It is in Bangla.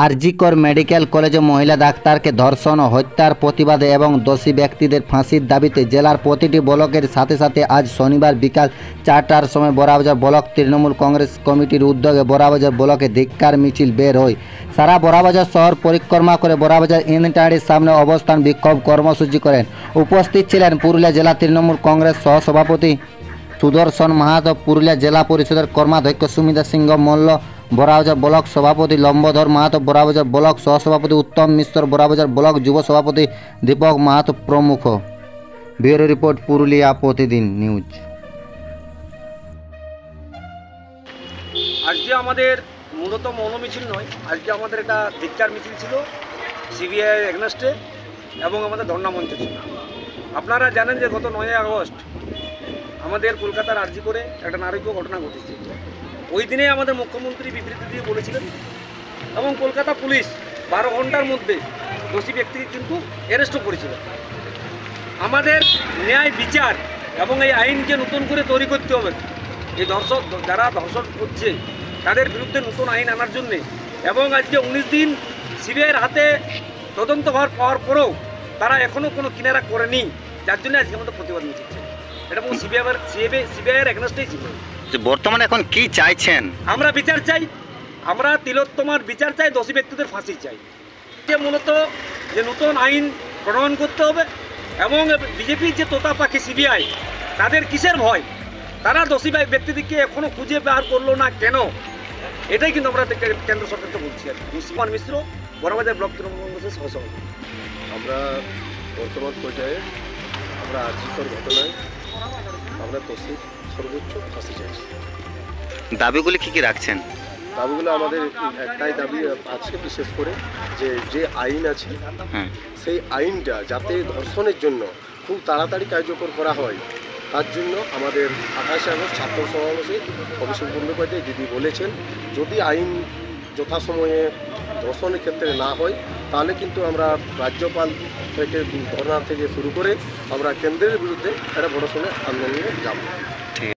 আরজিকর মেডিকেল কলেজে মহিলা ডাক্তারকে ধর্ষণ ও হত্যার প্রতিবাদে এবং দোষী ব্যক্তিদের ফাঁসির দাবিতে জেলার প্রতিটি ব্লকের সাথে সাথে আজ শনিবার বিকাল 4টার সময় বড়াবাজার ব্লক তৃণমূল কংগ্রেস কমিটির উদ্যোগে বড়াবাজার ব্লকে ধিক্কার মিছিল বের হয়। সারা বড়াবাজার শহর পরিক্রমা করে বড়াবাজার ইউনিটারির সামনে অবস্থান বিক্ষোভ কর্মসূচি করেন। উপস্থিত ছিলেন পুরুলিয়া জেলা তৃণমূল কংগ্রেস সহসভাপতি সুদর্শন মাহাতো, পুরুলিয়া জেলা পরিষদের কর্মাধ্যক্ষ সুমিতা সিংহ মল্ল, বড়াবাজার ব্লক সভাপতি লম্বধর মাহাতো, বড়াবাজার ব্লক সহসভাপতি উত্তম মিশ্র, বড়াবাজার ব্লক যুব সভাপতি দীপক মাহাতো প্রমুখ। ব্যুরো রিপোর্ট, পুরুলিয়া প্রতিদিন নিউজ। আজকে আমাদের মূলত মৌন মিছিল নয়, আজকে আমাদের একটা ধিক্কার মিছিল ছিল সিবিআই এগনেস্টে এবং আমাদের ধর্ণা মঞ্চ ছিল। আপনারা জানেন যে গত 9 আগস্ট আমাদের কলকাতার আরজি করে একটা নারকীয় ঘটনা ঘটেছে। ওই দিনে আমাদের মুখ্যমন্ত্রী বিবৃতি দিয়ে বলেছিলেন এবং কলকাতা পুলিশ 12 ঘন্টার মধ্যে দোষী ব্যক্তিকে কিন্তু অ্যারেস্টও করেছিল। আমাদের ন্যায় বিচার এবং এই আইনকে নতুন করে তৈরি করতে হবে। এই যারা ধর্ষণ করছে তাদের বিরুদ্ধে নতুন আইন আনার জন্যে, এবং আজকে 19 দিন সিবিআইয়ের হাতে তদন্ত পাওয়ার পরেও তারা এখনও কোনো কিনারা করেনি, যার জন্য আজকে আমাদের প্রতিবাদ মিছিল। এটা কোনো সিবিআইয়ের এগনেস্টেই ছিল। বর্তমানে এখন কি চাইছেন? আমরা বিচার চাই, আমরা তিলোত্তমার বিচার চাই, দোষী ব্যক্তিদের ফাঁসি চাই। মূলত যে নতুন আইন প্রণয়ন করতে হবে এবং বিজেপির যে তোতা পাখি সিবিআই, তাদের কিসের ভয়? তারা দোষী ব্যক্তিদেরকে এখনও খুঁজে বার করলো না কেন? এটাই কিন্তু আমরা কেন্দ্র সরকারকে বলছি। আর সুমান মিশ্র, বড়বাজার ব্লক তৃণমূল কংগ্রেসের সহসভাপতি। আমরা বর্তমান পর্যায়ে আমরা আরজিকর ঘটনায় আমরা দোষী সর্বোচ্চ ফাঁসি চাইছি। দাবিগুলি কি রাখছেন? দাবিগুলো আমাদের একটাই দাবি আছে, বিশেষ করে যে আইন আছে সেই আইনটা যাতে ধর্ষণের জন্য খুব তাড়াতাড়ি কার্যকর করা হয়, তার জন্য আমাদের 28 আগস্ট ছাত্র সমাবেশে অভিষেক বন্দ্যোপাধ্যায় দিদি বলেছেন, যদি আইন যথাসময়ে ধর্ষণের ক্ষেত্রে না হয় তাহলে কিন্তু আমরা রাজ্যপাল থেকে ধর্ণা থেকে শুরু করে আমরা কেন্দ্রের বিরুদ্ধে একটা বড় সড়ো আন্দোলনে যাব।